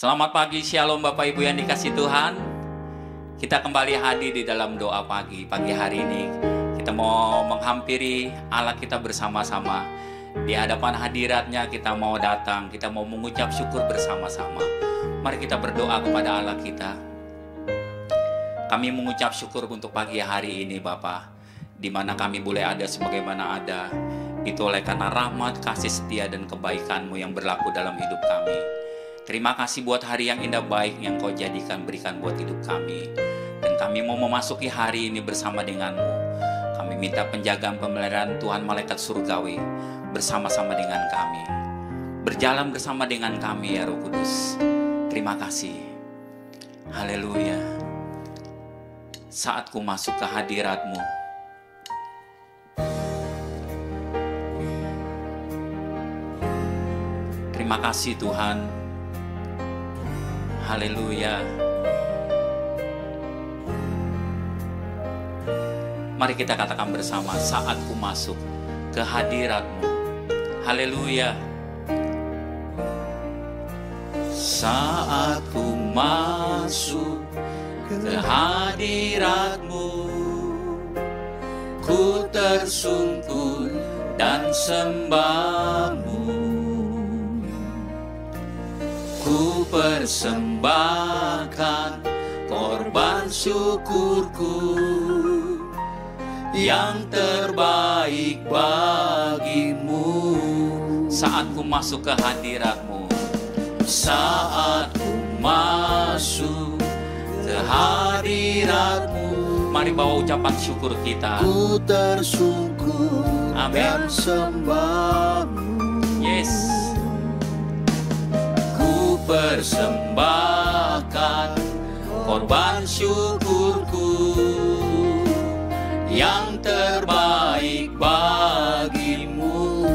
Selamat pagi, Shalom Bapak Ibu yang dikasihi Tuhan. Kita kembali hadir di dalam doa pagi hari ini. Kita mau menghampiri Allah kita bersama-sama. Di hadapan hadiratnya kita mau datang, kita mau mengucap syukur bersama-sama. Mari kita berdoa kepada Allah kita. Kami mengucap syukur untuk pagi hari ini Bapa, di mana kami boleh ada sebagaimana ada. Itu oleh karena rahmat, kasih setia dan kebaikan-Mu yang berlaku dalam hidup kami. Terima kasih buat hari yang indah baik yang Kau jadikan berikan buat hidup kami. Dan kami mau memasuki hari ini bersama dengan-Mu. Kami minta penjagaan pemeliharaan Tuhan malaikat surgawi bersama-sama dengan kami. Berjalan bersama dengan kami ya Roh Kudus. Terima kasih. Haleluya. Saat ku masuk ke hadirat-Mu, terima kasih Tuhan. Haleluya. Mari kita katakan bersama, saat ku masuk ke hadirat-Mu. Haleluya. Saat ku masuk ke hadirat-Mu, ku tersungkur dan sembah-Mu. Ku persembahkan korban syukurku yang terbaik bagimu. Saat ku masuk ke hadirat-Mu, saat ku masuk ke hadirat-Mu, mari bawa ucapan syukur kita. Ku tersungkur dan sembah-Mu. persembahkan korban syukurku yang terbaik bagimu.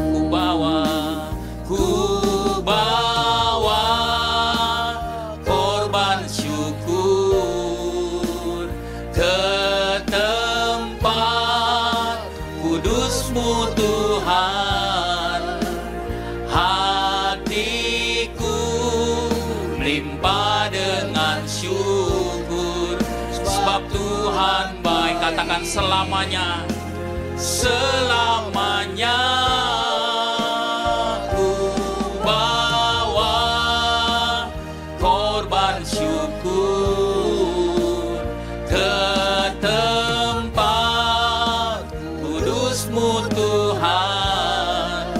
Ku bawa korban syukur ke tempat kudus-Mu Tuhan. Hatiku melimpah dengan syukur, sebab Tuhan baik. Katakan selamanya, selamanya. Ku bawa korban syukur ke tempat kudus-Mu Tuhan.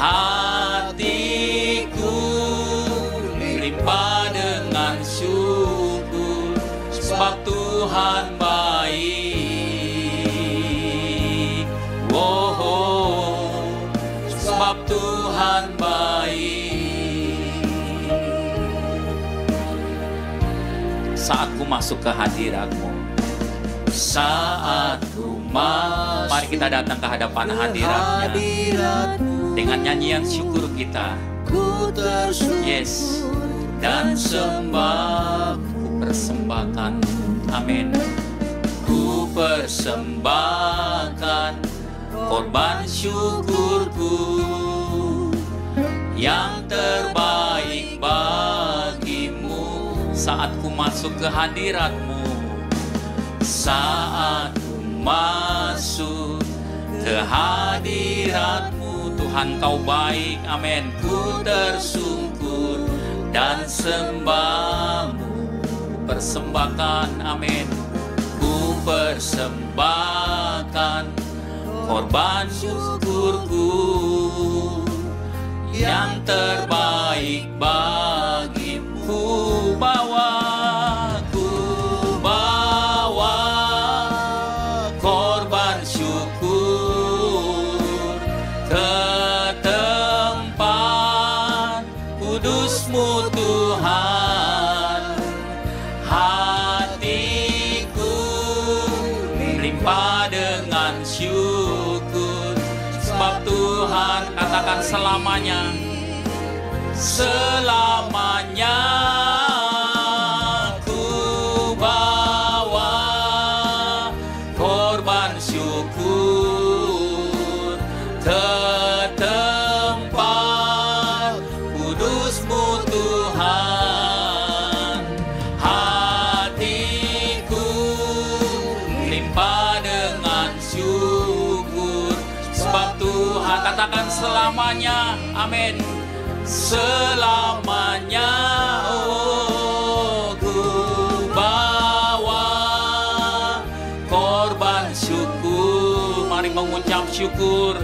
Hatiku melimpah dengan syukur, sebab Tuhan baik. Sebab Tuhan baik. Saat ku masuk ke hadirat-Mu, saat ku masuk, mari kita datang ke hadapan hadirat-Nya dengan nyanyian syukur kita. Yes, dan sembah ku persembahkan. Amin. Ku persembahkan korban syukurku yang terbaik bagimu. Saat ku masuk ke hadirat-Mu, saat ku masuk ke hadirat-Mu, Tuhan Kau baik. Amin. Ku tersungkur dan sembah-Mu persembahkan. Amin. Ku persembahkan korban syukurku yang terbaik bagimu. Ku bawa korban syukur ke tempat kudus-Mu Tuhan. Hatiku melimpah dengan syukur, sebab Tuhan. Katakan selamanya, selamanya. Ku bawa korban syukur ke tempat kudus-Mu Tuhan. Hatiku melimpah dengan syukur, sebab Tuhan. Katakan selamanya. Amin. Selamanya. Oh, ku bawa korban syukur. Mari mengucap syukur.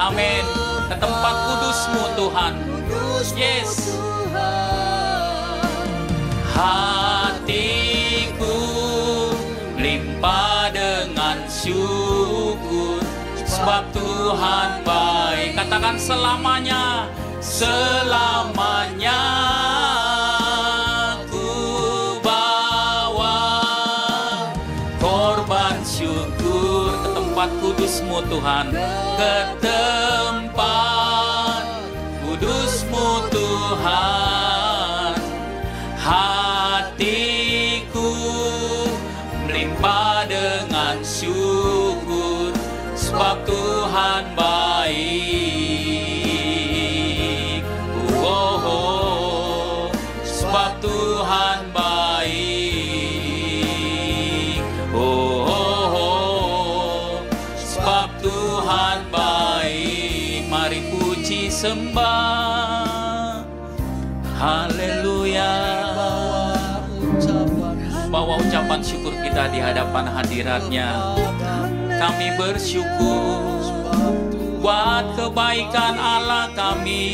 Amin. Ke tempat kudus-Mu Tuhan. Yes. Hatiku melimpah dengan syukur, sebab Tuhan baik. Katakan selamanya. Selamanya. Ku bawa korban syukur ke tempat kudus-Mu Tuhan. Ke tempat kudus-Mu Tuhan. Hatiku melimpah dengan syukur, sebab Tuhan baik. Sebab Tuhan baik. Sebab Tuhan baik. Mari puji sembah. Haleluya. Bawa ucapan syukur kita di hadapan hadirat-Nya. Kami bersyukur buat kebaikan Allah kami.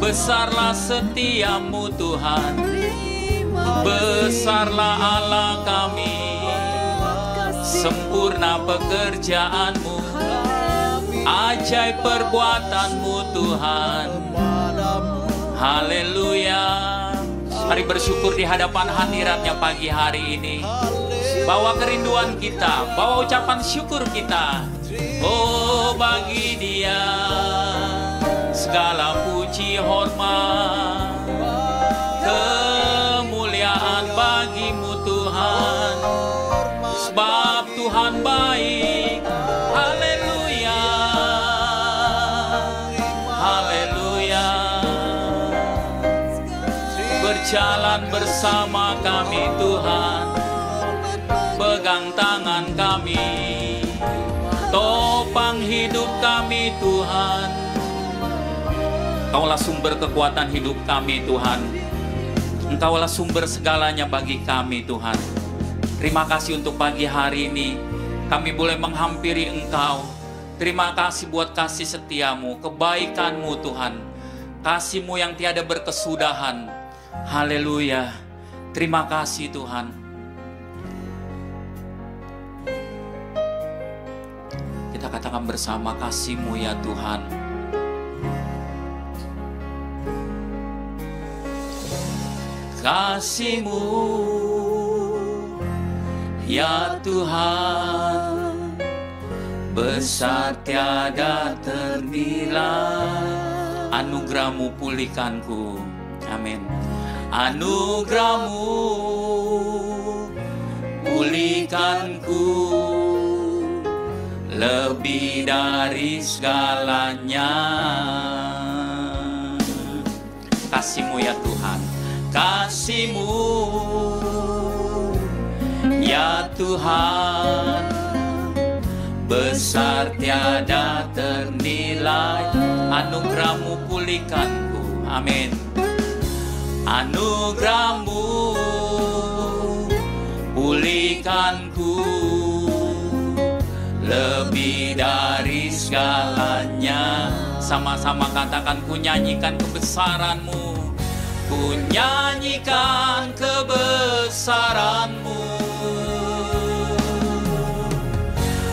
Besarlah setia-Mu Tuhan, besarlah Allah kami. Sempurna pekerjaan-Mu, ajaib perbuatan-Mu Tuhan. Haleluya. Mari bersyukur di hadapan hadiratnya pagi hari ini. Bawa kerinduan kita, bawa ucapan syukur kita. Oh, bagi Dia segala puji hormat, kemuliaan bagimu Tuhan, sebab Tuhan baik. Haleluya, haleluya. Berjalan bersama kami Tuhan, pegang tangan kami, topang hidup kami Tuhan. Engkaulah sumber kekuatan hidup kami Tuhan. Engkaulah sumber segalanya bagi kami Tuhan. Terima kasih untuk pagi hari ini kami boleh menghampiri Engkau. Terima kasih buat kasih setiamu, kebaikanmu Tuhan, kasih-Mu yang tiada berkesudahan. Haleluya. Terima kasih Tuhan. Kita katakan bersama, kasih-Mu ya Tuhan. Kasih-Mu ya Tuhan, besar tiada ternilai. Anugerah-Mu pulihkanku. Amin. Anugerah-Mu pulihkanku, lebih dari segalanya. Kasih-Mu ya Tuhan, kasih-Mu ya Tuhan, besar tiada ternilai. Anugerah-Mu pulihkanku. Amin. Anugerah-Mu pulihkanku, lebih dari segalanya. Sama-sama katakan, ku nyanyikan kebesaran-Mu, ku nyanyikan kebesaran-Mu.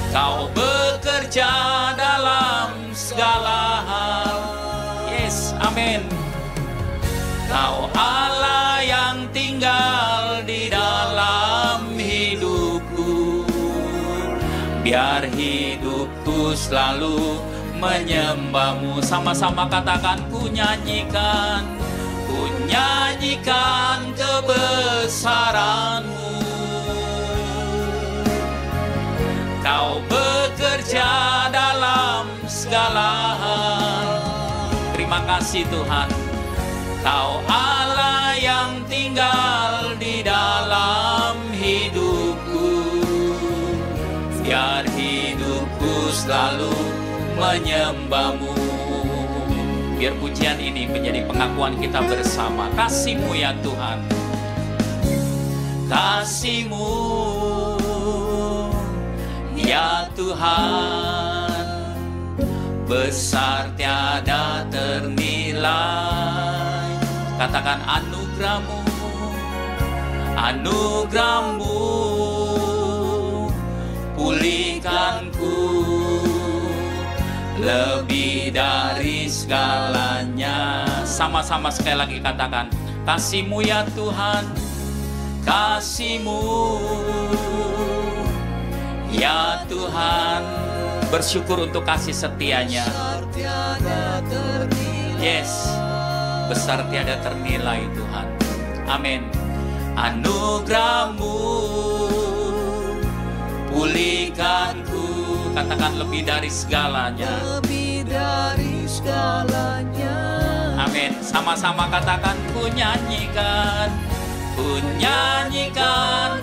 Kau bekerja dalam segala hal. Yes, amin. Kau Allah yang tinggal di dalam hidupku, biar hidupku selalu menyembah-Mu. Sama-sama katakan, ku nyanyikan kebesaran-Mu. Kau bekerja dalam segala hal. Terima kasih Tuhan. Kau Allah yang tinggal di dalam hidupku, biar hidupku selalu menyembah-Mu. Biar pujian ini menjadi pengakuan kita bersama. Kasih-Mu ya Tuhan, kasih-Mu ya Tuhan, besar tiada ternilai. Katakan, anugerah-Mu, anugerah-Mu pulihkanku, lebih dari segalanya. Sama-sama sekali lagi katakan, kasih-Mu ya Tuhan, kasih-Mu ya Tuhan. Bersyukur untuk kasih setia-Nya. Yes, besar tiada ternilai Tuhan. Amin. Anugerah-Mu pulihkanku. Katakan, lebih dari segalanya. Lebih dari segalanya. Amin. Sama-sama katakan, ku nyanyikan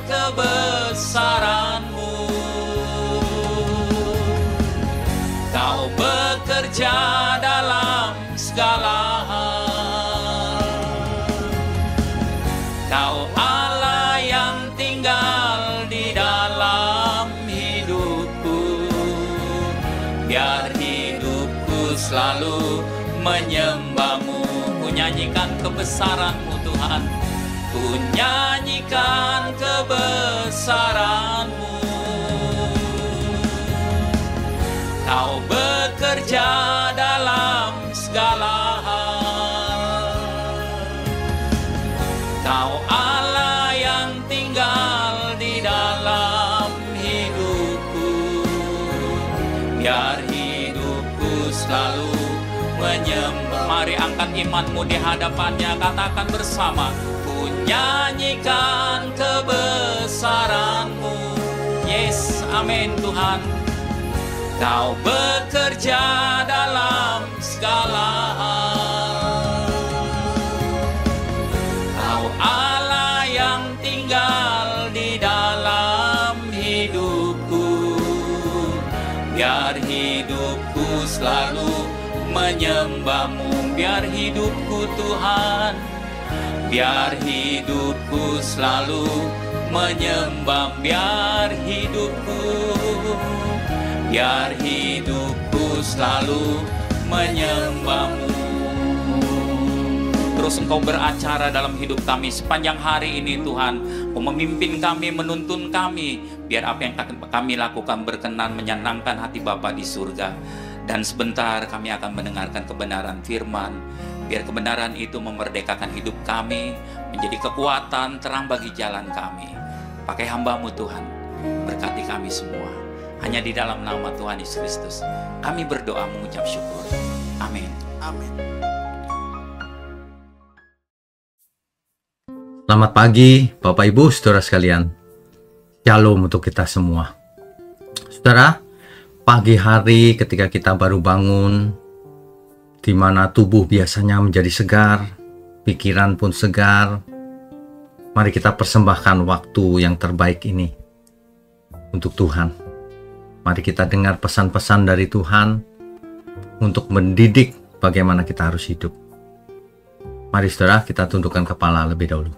kebesaran-Mu. Kau bekerja dalam segala hal. Kau Allah yang tinggal di dalam hidupku, biar hidupku selalu menyembah-Mu. Ku nyanyikan kebesaran-Mu Tuhan, ku nyanyikan kebesaran-Mu. Kau bekerja dalam segala hal. selalu menyembah. Mari angkat imanmu di hadapannya, katakan bersama, ku nyanyikan kebesaran-Mu. Yes, amin Tuhan. Kau bekerja dalam segala hal. Kau Allah yang tinggal di dalam hidupku. Biar hidupku selalu menyembah-Mu. Biar hidupku Tuhan, biar hidupku selalu menyembah. Biar hidupku selalu menyembah-Mu. Terus Engkau beracara dalam hidup kami sepanjang hari ini Tuhan. Engkau memimpin kami, menuntun kami, biar apa yang kami lakukan berkenan menyenangkan hati Bapa di surga. Dan sebentar kami akan mendengarkan kebenaran firman. Biar kebenaran itu memerdekakan hidup kami, menjadi kekuatan terang bagi jalan kami. Pakai hamba-Mu Tuhan, berkati kami semua. Hanya di dalam nama Tuhan Yesus Kristus kami berdoa mengucap syukur. Amin. Amin. Selamat pagi Bapak Ibu Saudara sekalian. Shalom untuk kita semua. Saudara, pagi hari ketika kita baru bangun, di mana tubuh biasanya menjadi segar, pikiran pun segar, mari kita persembahkan waktu yang terbaik ini untuk Tuhan. Mari kita dengar pesan-pesan dari Tuhan untuk mendidik bagaimana kita harus hidup. Mari saudara, kita tundukkan kepala lebih dahulu.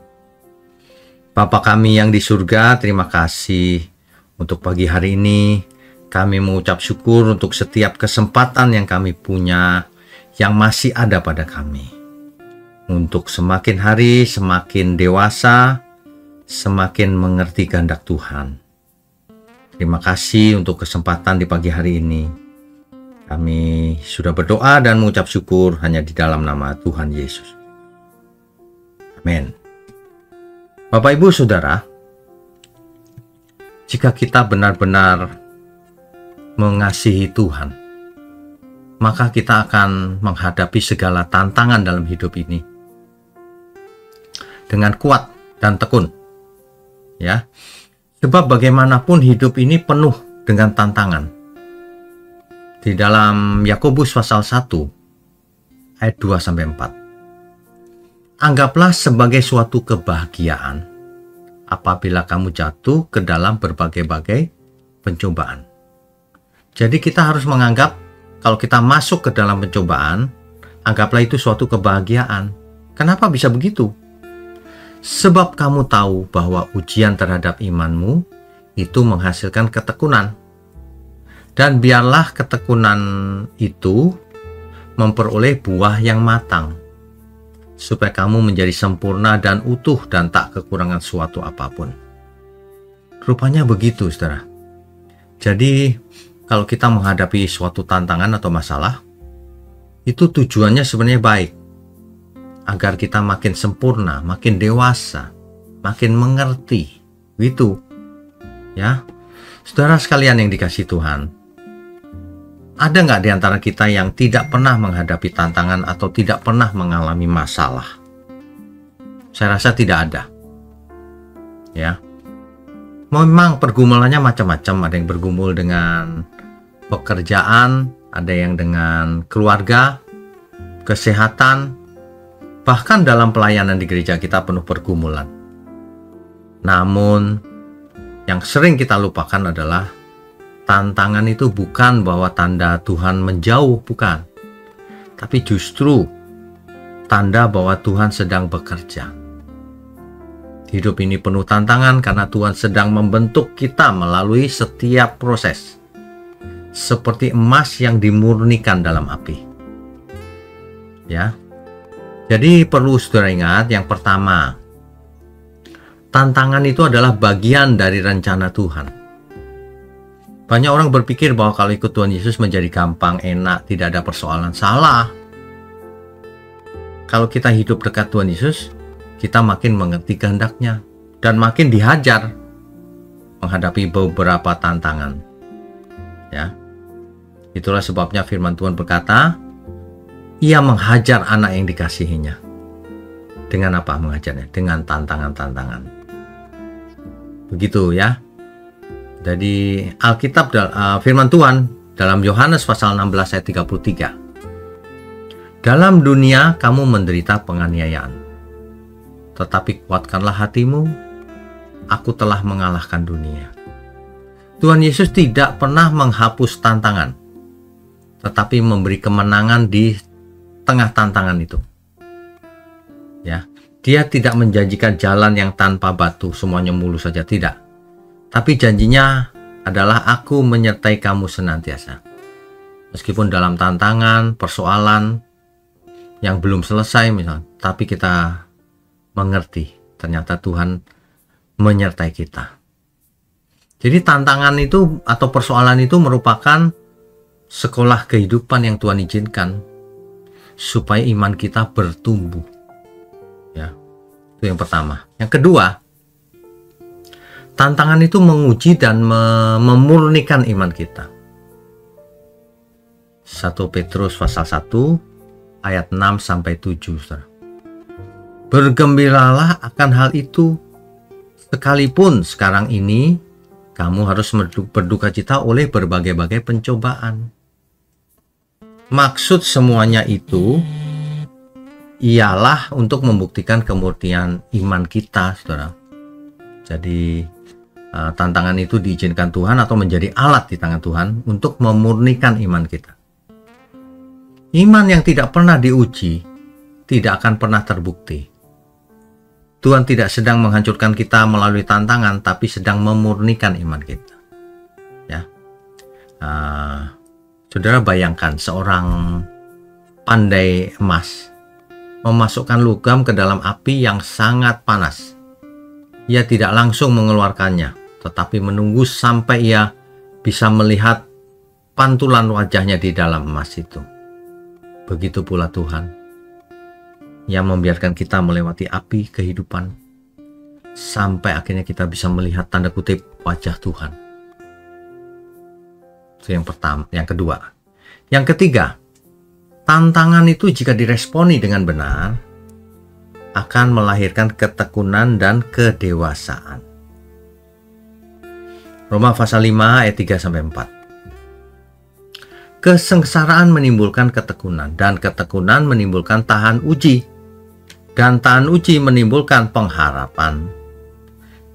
Bapa kami yang di surga, terima kasih untuk pagi hari ini. Kami mengucap syukur untuk setiap kesempatan yang kami punya, yang masih ada pada kami. Untuk semakin hari semakin dewasa, semakin mengerti kehendak Tuhan. Terima kasih untuk kesempatan di pagi hari ini. Kami sudah berdoa dan mengucap syukur hanya di dalam nama Tuhan Yesus. Amin. Bapak Ibu Saudara, jika kita benar-benar mengasihi Tuhan, maka kita akan menghadapi segala tantangan dalam hidup ini dengan kuat dan tekun. Ya. Sebab bagaimanapun hidup ini penuh dengan tantangan. Di dalam Yakobus pasal 1 ayat 2-4. Anggaplah sebagai suatu kebahagiaan apabila kamu jatuh ke dalam berbagai-bagai pencobaan. Jadi kita harus menganggap kalau kita masuk ke dalam pencobaan, anggaplah itu suatu kebahagiaan. Kenapa bisa begitu? Sebab kamu tahu bahwa ujian terhadap imanmu itu menghasilkan ketekunan. Dan biarlah ketekunan itu memperoleh buah yang matang, supaya kamu menjadi sempurna dan utuh dan tak kekurangan suatu apapun. Rupanya begitu, saudara. Jadi, kalau kita menghadapi suatu tantangan atau masalah, itu tujuannya sebenarnya baik. Agar kita makin sempurna, makin dewasa, makin mengerti. Gitu. Ya. Saudara sekalian yang dikasihi Tuhan, ada nggak di antara kita yang tidak pernah menghadapi tantangan atau tidak pernah mengalami masalah? Saya rasa tidak ada. Ya. Memang pergumulannya macam-macam. Ada yang bergumul dengan pekerjaan, ada yang dengan keluarga, kesehatan. Bahkan dalam pelayanan di gereja kita penuh pergumulan. Namun, yang sering kita lupakan adalah tantangan itu bukan bahwa tanda Tuhan menjauh, bukan. Tapi justru tanda bahwa Tuhan sedang bekerja. Hidup ini penuh tantangan karena Tuhan sedang membentuk kita melalui setiap proses. Seperti emas yang dimurnikan dalam api. Ya. Jadi perlu saudara ingat, yang pertama, tantangan itu adalah bagian dari rencana Tuhan. Banyak orang berpikir bahwa kalau ikut Tuhan Yesus menjadi gampang, enak, tidak ada persoalan. Salah. Kalau kita hidup dekat Tuhan Yesus, kita makin mengerti kehendaknya dan makin dihajar menghadapi beberapa tantangan. Ya. Itulah sebabnya firman Tuhan berkata, Ia menghajar anak yang dikasihinya. Dengan apa mengajarnya? Dengan tantangan-tantangan. Begitu ya. Jadi Alkitab firman Tuhan dalam Yohanes pasal 16 ayat 33. Dalam dunia kamu menderita penganiayaan. Tetapi kuatkanlah hatimu, aku telah mengalahkan dunia. Tuhan Yesus tidak pernah menghapus tantangan, tetapi memberi kemenangan di tengah tantangan itu. Ya, Dia tidak menjanjikan jalan yang tanpa batu, semuanya mulus saja, tidak. Tapi janjinya adalah aku menyertai kamu senantiasa. Meskipun dalam tantangan, persoalan yang belum selesai misalnya, tapi kita mengerti ternyata Tuhan menyertai kita. Jadi tantangan itu atau persoalan itu merupakan sekolah kehidupan yang Tuhan izinkan supaya iman kita bertumbuh. Ya, itu yang pertama. Yang kedua, tantangan itu menguji dan memurnikan iman kita. 1 Petrus pasal 1 ayat 6 sampai 7. Saudara. Bergembiralah akan hal itu, sekalipun sekarang ini kamu harus berduka cita oleh berbagai-bagai pencobaan. Maksud semuanya itu ialah untuk membuktikan kemurnian iman kita, saudara. Jadi tantangan itu diizinkan Tuhan atau menjadi alat di tangan Tuhan untuk memurnikan iman kita. Iman yang tidak pernah diuji tidak akan pernah terbukti. Tuhan tidak sedang menghancurkan kita melalui tantangan, tapi sedang memurnikan iman kita. Ya, saudara bayangkan seorang pandai emas memasukkan logam ke dalam api yang sangat panas. Ia tidak langsung mengeluarkannya, tetapi menunggu sampai ia bisa melihat pantulan wajahnya di dalam emas itu. Begitu pula Tuhan yang membiarkan kita melewati api kehidupan sampai akhirnya kita bisa melihat tanda kutip wajah Tuhan. Itu yang pertama. Yang kedua. Yang ketiga, tantangan itu jika diresponi dengan benar akan melahirkan ketekunan dan kedewasaan. Roma pasal 5 ayat 3 sampai 4. Kesengsaraan menimbulkan ketekunan, dan ketekunan menimbulkan tahan uji, dan tahan uji menimbulkan pengharapan.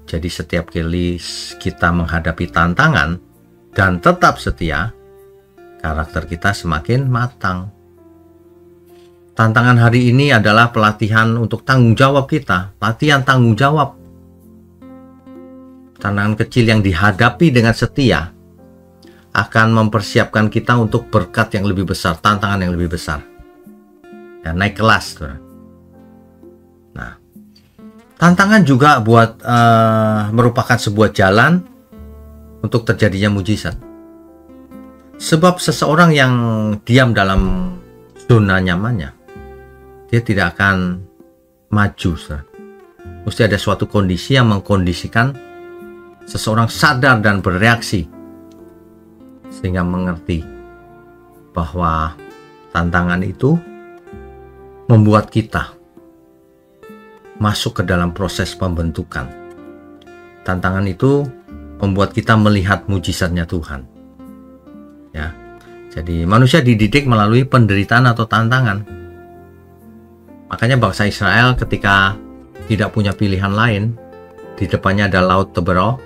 Jadi setiap kali kita menghadapi tantangan dan tetap setia, karakter kita semakin matang. Tantangan hari ini adalah pelatihan untuk tanggung jawab kita, latihan tanggung jawab. Tantangan kecil yang dihadapi dengan setia akan mempersiapkan kita untuk berkat yang lebih besar, tantangan yang lebih besar. Ya, naik kelas. Nah, tantangan juga merupakan sebuah jalan untuk terjadinya mujizat. Sebab seseorang yang diam dalam zona nyamannya, dia tidak akan maju. Mesti ada suatu kondisi yang mengkondisikan seseorang sadar dan bereaksi, sehingga mengerti bahwa tantangan itu membuat kita masuk ke dalam proses pembentukan. Tantangan itu membuat kita melihat mujizatnya Tuhan. Ya, jadi manusia dididik melalui penderitaan atau tantangan. Makanya bangsa Israel ketika tidak punya pilihan lain, di depannya ada laut Teberau,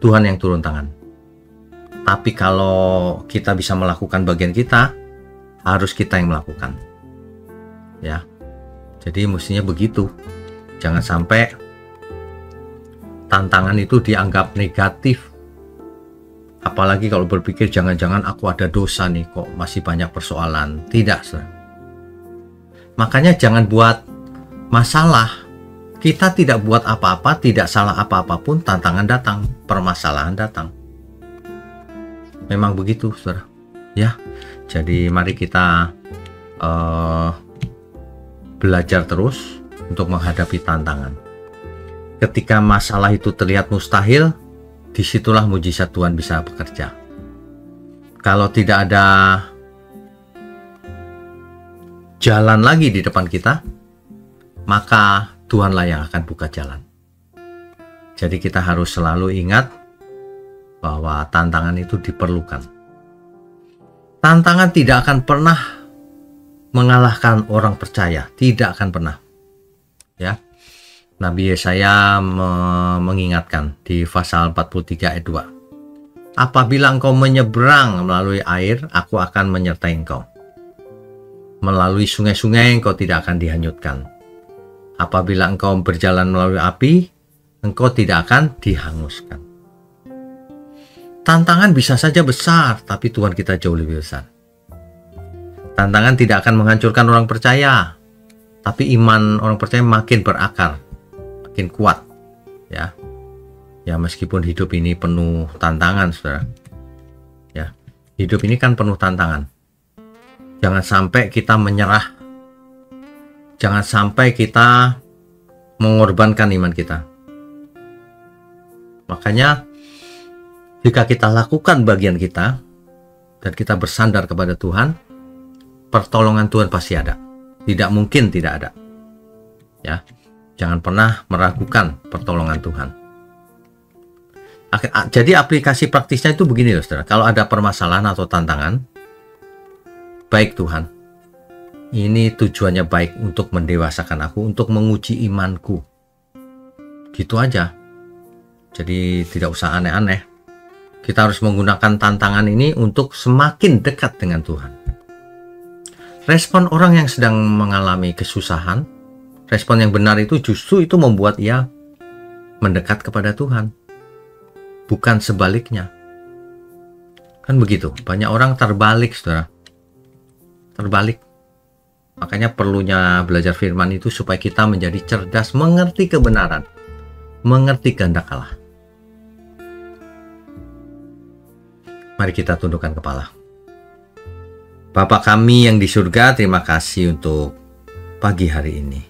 Tuhan yang turun tangan. Tapi kalau kita bisa melakukan bagian kita, harus kita yang melakukan. Ya. Jadi mestinya begitu. Jangan sampai tantangan itu dianggap negatif. Apalagi kalau berpikir jangan-jangan aku ada dosa nih, kok masih banyak persoalan. Tidak, saudara. Makanya jangan buat masalah. Kita tidak buat apa-apa, tidak salah apa-apa pun, tantangan datang, permasalahan datang. Memang begitu, saudara. Ya, jadi mari kita belajar terus untuk menghadapi tantangan. Ketika masalah itu terlihat mustahil, disitulah mujizat Tuhan bisa bekerja. Kalau tidak ada jalan lagi di depan kita, maka Tuhanlah yang akan buka jalan. Jadi kita harus selalu ingat bahwa tantangan itu diperlukan. Tantangan tidak akan pernah mengalahkan orang percaya, tidak akan pernah. Ya. Nabi Yesaya mengingatkan di pasal 43 ayat 2. Apabila engkau menyeberang melalui air, aku akan menyertai engkau. Melalui sungai-sungai engkau tidak akan dihanyutkan. Apabila engkau berjalan melalui api, engkau tidak akan dihanguskan. Tantangan bisa saja besar, tapi Tuhan kita jauh lebih besar. Tantangan tidak akan menghancurkan orang percaya, tapi iman orang percaya makin berakar, makin kuat. Ya, meskipun hidup ini penuh tantangan, saudara. Ya, hidup ini kan penuh tantangan. Jangan sampai kita menyerah. Jangan sampai kita mengorbankan iman kita. Makanya, jika kita lakukan bagian kita dan kita bersandar kepada Tuhan, pertolongan Tuhan pasti ada. Tidak mungkin tidak ada. Ya, jangan pernah meragukan pertolongan Tuhan. Jadi aplikasi praktisnya itu begini loh, saudara. Kalau ada permasalahan atau tantangan, baik Tuhan, ini tujuannya baik untuk mendewasakan aku, untuk menguji imanku. Gitu aja. Jadi tidak usah aneh-aneh. Kita harus menggunakan tantangan ini untuk semakin dekat dengan Tuhan. Respon orang yang sedang mengalami kesusahan, respon yang benar itu justru itu membuat ia mendekat kepada Tuhan. Bukan sebaliknya. Kan begitu. Banyak orang terbalik, saudara. Terbalik. Makanya perlunya belajar firman itu supaya kita menjadi cerdas, mengerti kebenaran, mengerti kehendak Allah. Mari kita tundukkan kepala. Bapa kami yang di surga, terima kasih untuk pagi hari ini.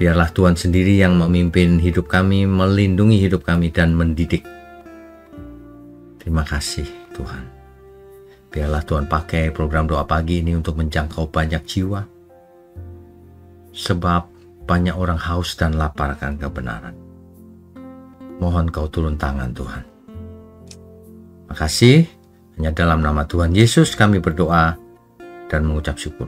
Biarlah Tuhan sendiri yang memimpin hidup kami, melindungi hidup kami, dan mendidik. Terima kasih Tuhan. Biarlah Tuhan pakai program doa pagi ini untuk menjangkau banyak jiwa. Sebab banyak orang haus dan lapar akan kebenaran. Mohon Kau turun tangan Tuhan. Terima kasih. Hanya dalam nama Tuhan Yesus kami berdoa dan mengucap syukur.